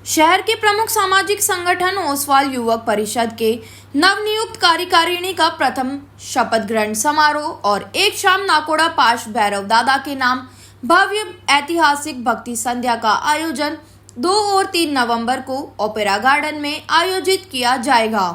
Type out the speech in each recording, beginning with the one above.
शहर के प्रमुख सामाजिक संगठन ओसवाल युवक परिषद के नवनियुक्त कार्यकारिणी का प्रथम शपथ ग्रहण समारोह और एक शाम नाकोड़ा पाश भैरव दादा के नाम भव्य ऐतिहासिक भक्ति संध्या का आयोजन 2 और 3 नवंबर को ओपेरा गार्डन में आयोजित किया जाएगा।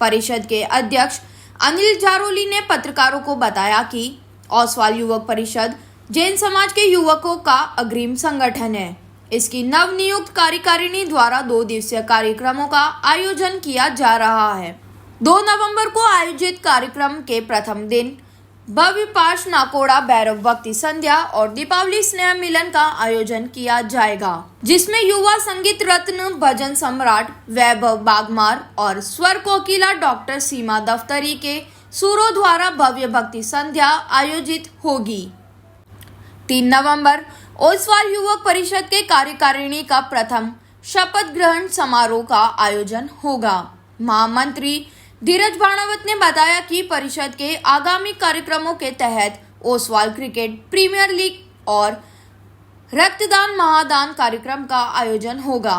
परिषद के अध्यक्ष अनिल जारोली ने पत्रकारों को बताया कि ओसवाल युवक परिषद जैन समाज के युवकों का अग्रिम संगठन है। इसकी नवनियुक्त कार्यकारिणी द्वारा 2 दिवसीय कार्यक्रमों का आयोजन किया जा रहा है। 2 नवंबर को आयोजित कार्यक्रम के प्रथम दिन भव्य पाश नाकोड़ा भैरव भक्ति संध्या और दीपावली स्नेह मिलन का आयोजन किया जाएगा, जिसमें युवा संगीत रत्न भजन सम्राट वैभव बागमार और स्वर कोकिला डॉक्टर सीमा दफ्तरी के सुरों द्वारा भव्य भक्ति संध्या आयोजित होगी। 3 नवंबर ओसवाल युवक परिषद के कार्यकारिणी का प्रथम शपथ ग्रहण समारोह का आयोजन होगा। महामंत्री धीरज भाणावत ने बताया कि परिषद के आगामी कार्यक्रमों के तहत ओसवाल क्रिकेट प्रीमियर लीग और रक्तदान महादान कार्यक्रम का आयोजन होगा।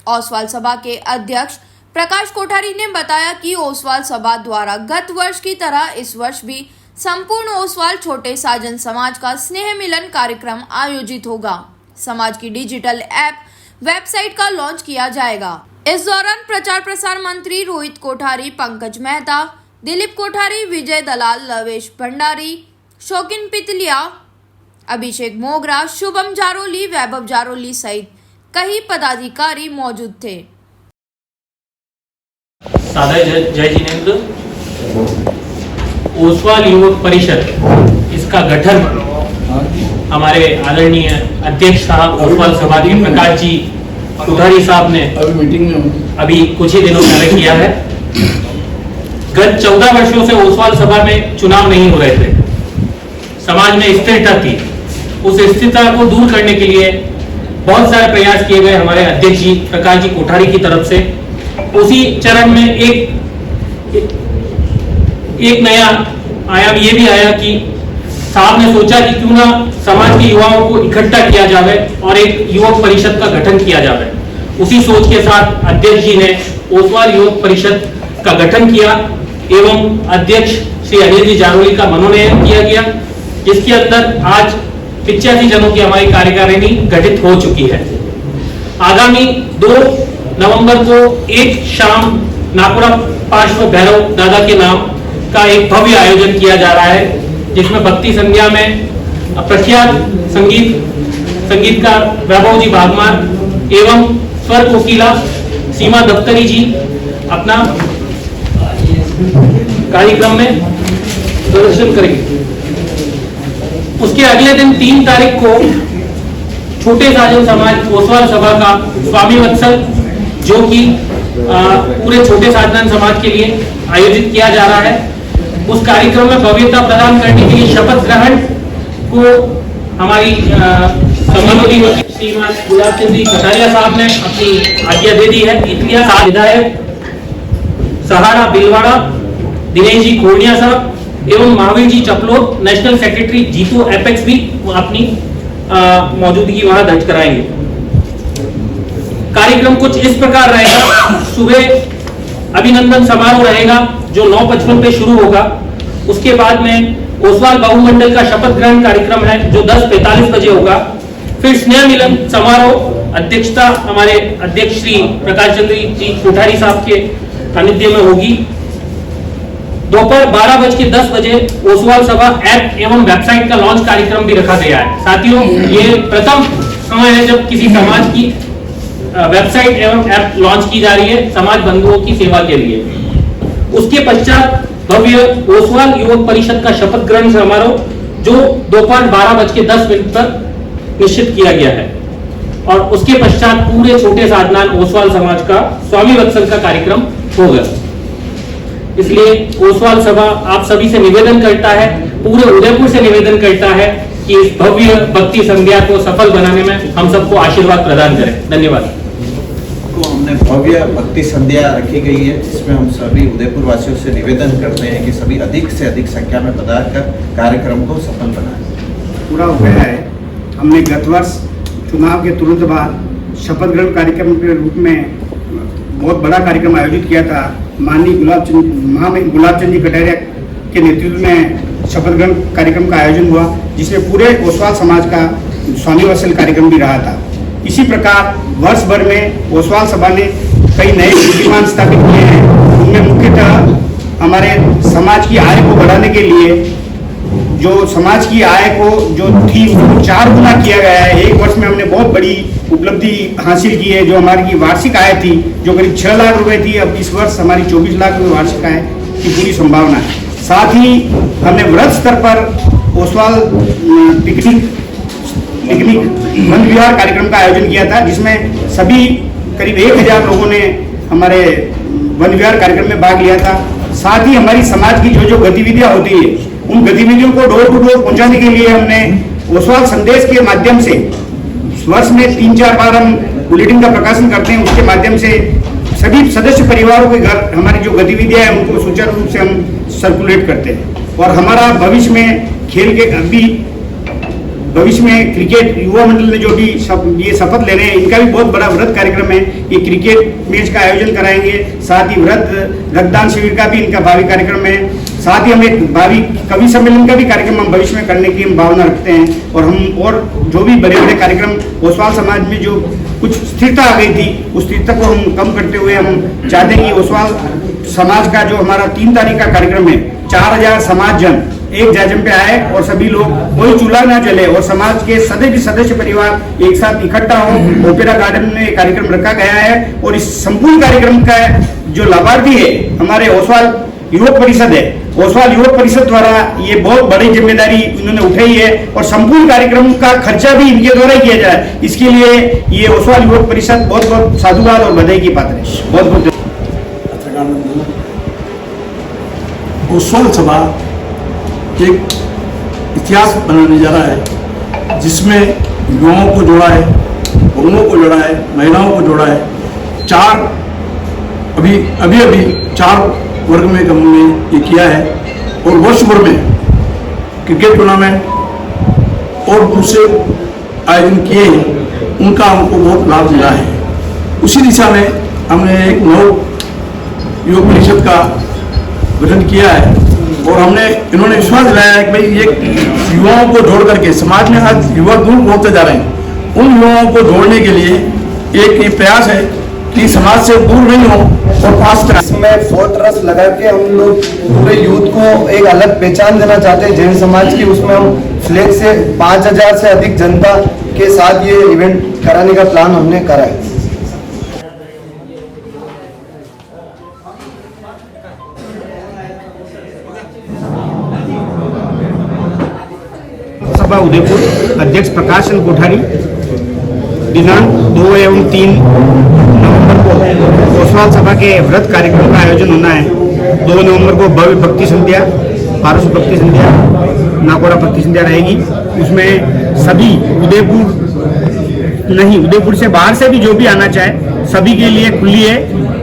ओसवाल सभा के अध्यक्ष प्रकाश कोठारी ने बताया कि ओसवाल सभा द्वारा गत वर्ष की तरह इस वर्ष भी संपूर्ण ओसवाल छोटे साजन समाज का स्नेह मिलन कार्यक्रम आयोजित होगा। समाज की डिजिटल ऐप वेबसाइट का लॉन्च किया जाएगा। इस दौरान प्रचार प्रसार मंत्री रोहित कोठारी, पंकज मेहता, दिलीप कोठारी, विजय दलाल, लवेश भंडारी, शौकीन पितलिया, अभिषेक मोगरा, शुभम जारोली, वैभव जारोली सहित कई पदाधिकारी मौजूद थे। जय जिनेंद्र। ओसवाल युवक परिषद इसका गठन हमारे आदरणीय अध्यक्ष साहब ओसवाल सभा के प्रकाश जी कोठारी साहब ने अभी कुछ ही दिनों पहले किया है। गत 14 वर्षों से ओसवाल सभा में चुनाव नहीं हो रहे थे। समाज में स्थिरता थी। उस स्थिरता को दूर करने के लिए बहुत सारे प्रयास किए गए हमारे अध्यक्ष जी प्रकाश जी कोठारी की तरफ से। उसी चरण में एक नया आयाम ये भी आया कि साहब ने सोचा कि क्यों ना समाज के युवाओं को इकट्ठा किया जाए और एक युवक परिषद का गठन किया जाए। उसी सोच के साथ अध्यक्ष जी ने ओसवाल युवक परिषद का गठन किया एवं अध्यक्ष श्री अनिल जी जारोली का मनोनयन किया गया, जिसके अंदर आज 85 जनों की हमारी कार्यकारिणी गठित हो चुकी है। आगामी 2 नवंबर को एक शाम नाकोड़ा पार्श्व भैरव दादा के नाम का एक भव्य आयोजन किया जा रहा है, जिसमें भक्ति संध्या में प्रख्यात संगीतकार वैभव जी बागमार एवं स्वर कोकिला सीमा दफ्तरी जी अपना कार्यक्रम में प्रदर्शन करेंगे। उसके अगले दिन 3 तारीख को छोटे साजन समाज ओसवाल सभा का स्वामी वत्सल, जो कि पूरे छोटे साजन समाज के लिए आयोजित किया जा रहा है, उस कार्यक्रम में भव्यता प्रदान करने के लिए शपथ ग्रहण को हमारी सम्मानित श्रीमान गुलाब चंद जी कटारिया साहब ने अपनी आज्ञा दे दी है। इतिहास विधायक सहारा बिलवाड़ा दिनेश जी खोड़िया साहब एवं Mahavir ji Chaplot, national secretary Jitu apex भी अपनी मौजूदगी वहां दर्ज कराएंगे। कार्यक्रम कुछ इस प्रकार रहेगा। सुबह अभिनंदन समारोह रहेगा जो 9:55 पे शुरू होगा। उसके बाद में ओसवाल बहुमंडल का शपथ ग्रहण कार्यक्रम है जो 10:45 बजे होगा। फिर स्नेह मिलन समारोह अध्यक्षता हमारे अध्यक्ष श्री प्रकाश चंद्र जी कोठारी साहब के सानिध्य में होगी। दोपहर 12:10 बजे ओसवाल सभा ऐप एवं वेबसाइट का लॉन्च कार्यक्रम भी रखा गया है। साथियों, ये प्रथम समय है जब किसी समाज की वेबसाइट एवं ऐप लॉन्च की जा रही है समाज बंधुओं की सेवा के लिए। उसके पश्चात भव्य ओसवाल युवक परिषद का शपथ ग्रहण समारोह जो दोपहर 12:10 पर निश्चित किया गया है, और उसके पश्चात पूरे छोटे साधनान ओसवाल समाज का स्वामी वत्सल का कार्यक्रम होगा। इसलिए ओसवाल सभा आप सभी से निवेदन करता है, पूरे उदयपुर से निवेदन करता है कि इस भव्य भक्ति संध्या को सफल बनाने में हम सबको आशीर्वाद प्रदान करें। धन्यवाद। हमने भव्य भक्ति संध्या रखी गई है, जिसमें हम सभी उदयपुर वासियों से निवेदन करते हैं कि सभी अधिक से अधिक संख्या में पधार कर कार्यक्रम को सफल बनाएं। पूरा हो गया है। हमने गत वर्ष चुनाव के तुरंत बाद शपथ ग्रहण कार्यक्रम के रूप में बहुत बड़ा कार्यक्रम आयोजित किया था। माननीय महामहिम गुलाब चंद जी कटारिया के नेतृत्व में शपथ ग्रहण कार्यक्रम का आयोजन हुआ, जिसमें पूरे ओसवाल समाज का स्वामी वत्सल कार्यक्रम भी रहा था। इसी प्रकार वर्ष भर में ओसवाल सभा ने कई नए कीर्तिमान स्थापित किए हैं। उनमें मुख्यतः हमारे समाज की आय को बढ़ाने के लिए जो समाज की आय को जो थी उसको 4 गुना किया गया है। एक वर्ष में हमने बहुत बड़ी उपलब्धि हासिल की है। जो हमारी वार्षिक आय थी जो करीब 6 लाख रुपए थी, अब इस वर्ष हमारी 24 लाख रुपए वार्षिक आय की पूरी संभावना है। साथ ही हमने वृहद स्तर पर ओसवाल पिकनिक वन विहार कार्यक्रम का आयोजन किया था, जिसमें सभी करीब 1000 लोगों ने हमारे वन विहार कार्यक्रम में भाग लिया था। साथ ही हमारी समाज की जो गतिविधियां होती है उन गतिविधियों को डोर टू डोर पहुंचाने के लिए हमने ओसवाल संदेश के माध्यम से वर्ष में 3-4 बार हम बुलेटिन का प्रकाशन करते हैं। उसके माध्यम से सभी सदस्य परिवारों के घर हमारी जो गतिविधियां हैं उनको सुचारू रूप से हम सर्कुलेट करते हैं। और हमारा भविष्य में खेल के अभी भविष्य में क्रिकेट युवा मंडल ने जो भी ये शपथ ले रहे हैं, इनका भी बहुत बड़ा वृहद कार्यक्रम है। ये क्रिकेट मैच का आयोजन कराएंगे। साथ ही वृहद रक्तदान शिविर का भी इनका भावी कार्यक्रम है। साथ ही हम एक भावी कवि सम्मेलन का भी कार्यक्रम हम भविष्य में करने की हम भावना रखते हैं। और हम और जो भी बड़े बड़े कार्यक्रम ओसवाल समाज में जो कुछ स्थिरता आ गई थी, उस स्थिरता को हम कम करते हुए हम चाहते हैं कि ओसवाल समाज का जो हमारा 3 तारीख का कार्यक्रम है, 4000 समाज जन एक जाजम पे आए और सभी लोग कोई चूल्हा ना जले और समाज के सदस्य परिवार एक साथ इकट्ठा हो। ओपेरा गार्डन में कार्यक्रम रखा गया है और इस संपूर्ण कार्यक्रम का जो लाभार्थी है हमारे ओसवाल युवक परिषद है। ओसवाल युवक परिषद द्वारा ये बहुत बड़ी जिम्मेदारी इन्होंने उठाई है और संपूर्ण कार्यक्रम का खर्चा भी इनके द्वारा किया जाए। इसके लिए ये ओसवाल युवक परिषद बहुत बहुत साधुवाद और बधाई की पात्र है। बहुत बहुत ओसवाल सभा एक इतिहास बनाने जा रहा है, जिसमें युवाओं को जोड़ा है, बहुओं को जोड़ा है, महिलाओं को जोड़ा है। अभी 4 वर्ग में हमने ये किया है और वर्ष भर में क्रिकेट टूर्नामेंट और दूसरे आयोजन किए हैं, उनका हमको बहुत लाभ मिला है। उसी दिशा में हमने एक नव युवक परिषद का गठन किया है और इन्होंने विश्वास दिलाया है कि भाई ये युवाओं को जोड़ करके समाज में आज युवा दूर पहुंचते जा रहे हैं, उन युवाओं को जोड़ने के लिए एक ये प्रयास है कि समाज से दूर नहीं हो और पास करें। इसमें फोर्ट्रेस लगा के हम लोग पूरे यूथ को एक अलग पहचान देना चाहते हैं जैन समाज की। उसमें हम फ्लैग से 5000 से अधिक जनता के साथ ये इवेंट कराने का प्लान हमने करा है। सभा उदयपुर अध्यक्ष प्रकाशन कोठारी दिनांक 2 एवं 3 नवंबर को ओसवाल सभा के व्रत कार्यक्रम का आयोजन होना है। 2 नवंबर को भव्य भक्ति संध्या, पारस भक्ति संध्या, नाकोड़ा भक्ति संध्या रहेगी। उसमें सभी उदयपुर से बाहर से भी जो भी आना चाहे सभी के लिए खुली है।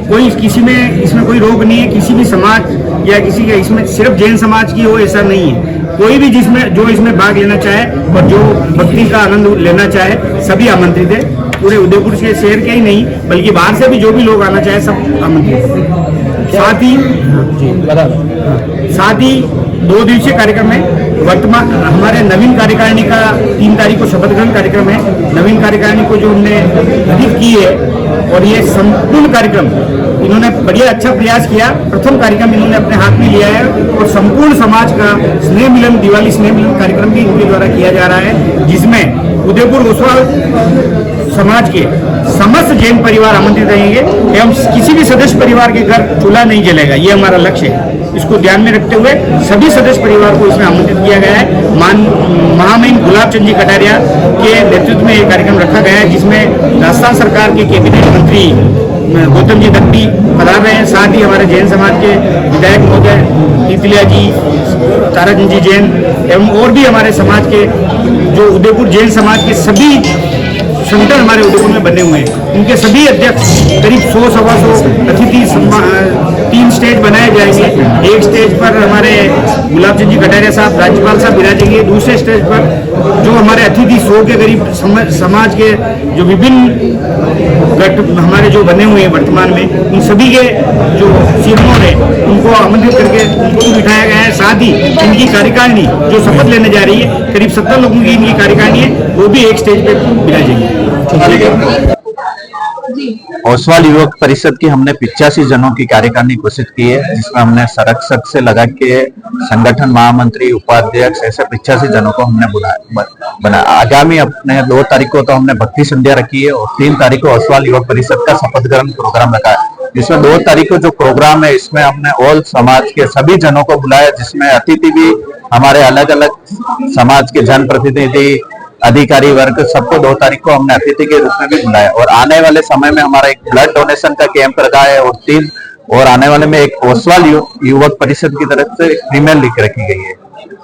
कोई किसी में इसमें कोई रोक नहीं है, किसी भी समाज या किसी के इसमें सिर्फ जैन समाज की हो ऐसा नहीं है। कोई भी जो इसमें भाग लेना चाहे और जो भक्ति का आनंद लेना चाहे सभी आमंत्रित है। पूरे उदयपुर के शहर के ही नहीं बल्कि बाहर से भी जो भी लोग आना चाहे सब आमंत्रित है। साथ ही 2 दिवसीय कार्यक्रम है। वर्तमान हमारे नवीन कार्यकारिणी का 3 तारीख को शपथ ग्रहण कार्यक्रम है। नवीन कार्यकारिणी को जो हमने गठित की है और ये संपूर्ण कार्यक्रम इन्होंने बढ़िया अच्छा प्रयास किया। प्रथम कार्यक्रम इन्होंने अपने हाथ में लिया है और संपूर्ण समाज का स्नेह मिलन, दिवाली स्नेह मिलन कार्यक्रम भी इनके द्वारा किया जा रहा है, जिसमें उदयपुर ओसवाल समाज के समस्त जैन परिवार आमंत्रित रहेंगे एवं किसी भी सदस्य परिवार के घर चूल्हा नहीं जलेगा, ये हमारा लक्ष्य है। इसको ध्यान में रखते हुए सभी सदस्य परिवार को इसमें आमंत्रित किया गया है। महामहिम गुलाब चंद जी कटारिया के नेतृत्व में ये कार्यक्रम रखा गया है, जिसमें राजस्थान सरकार के कैबिनेट मंत्री गौतम जी दत्ती पधार रहे हैं। साथ ही हमारे जैन समाज के विधायक महोदय तितलिया जी, ताराचंद जी जैन एवं और भी हमारे समाज के जो उदयपुर जैन समाज के सभी संगठन हमारे उदयपुर में बने हुए हैं, उनके सभी अध्यक्ष करीब 100-125 अतिथि 3 स्टेज बनाए जाएंगे। एक स्टेज पर हमारे गुलाब चंद जी कटारिया साहब राज्यपाल साहब विराजेंगे। दूसरे स्टेज पर जो हमारे अतिथि 100 के करीब समाज के जो विभिन्न गट हमारे जो बने हुए हैं वर्तमान में, उन सभी के जो सिरमौर है उनको आमंत्रित करके उनको भी बिठाया गया है। साथ ही इनकी कार्यकारिणी जो शपथ लेने जा रही है, करीब 70 लोगों की इनकी कार्यकारिणी है, वो भी एक स्टेज पे विराजेंगे। ओसवाल युवक परिषद की हमने 85 जनों की कार्यकारिणी घोषित की है, जिसमें हमने संरक्षक से लगा के संगठन महामंत्री, उपाध्यक्ष, ऐसे 85 जनों को हमने बना। आगामी अपने 2 तारीख को तो हमने भक्ति संध्या रखी है और 3 तारीख को ओसवाल युवक परिषद का शपथ ग्रहण प्रोग्राम रखा है। जिसमें 2 तारीख को जो प्रोग्राम है, इसमें हमने ऑल समाज के सभी जनों को बुलाया, जिसमें अतिथि भी हमारे अलग अलग समाज के जनप्रतिनिधि, अधिकारी वर्ग, सबको 2 तारीख को हमने अतिथि के रूप में भी बुलाया। और आने वाले समय में हमारा एक ब्लड डोनेशन का कैंप रखा है और आने वाले में एक ओसवाल युवक परिषद की तरफ से फीमेल लीग रखी गई है।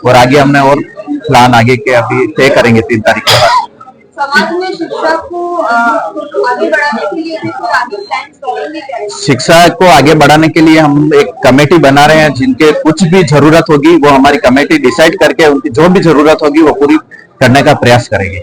और आगे हमने और प्लान आगे के अभी तय करेंगे 3 तारीख के बाद। समाज में शिक्षा को आगे बढ़ाने के लिए आगे प्लान्स करेंगे क्या? शिक्षा को आगे बढ़ाने के लिए हम एक कमेटी बना रहे हैं, जिनके कुछ भी जरूरत होगी वो हमारी कमेटी डिसाइड करके उनकी जो भी जरूरत होगी वो पूरी करने का प्रयास करेंगे।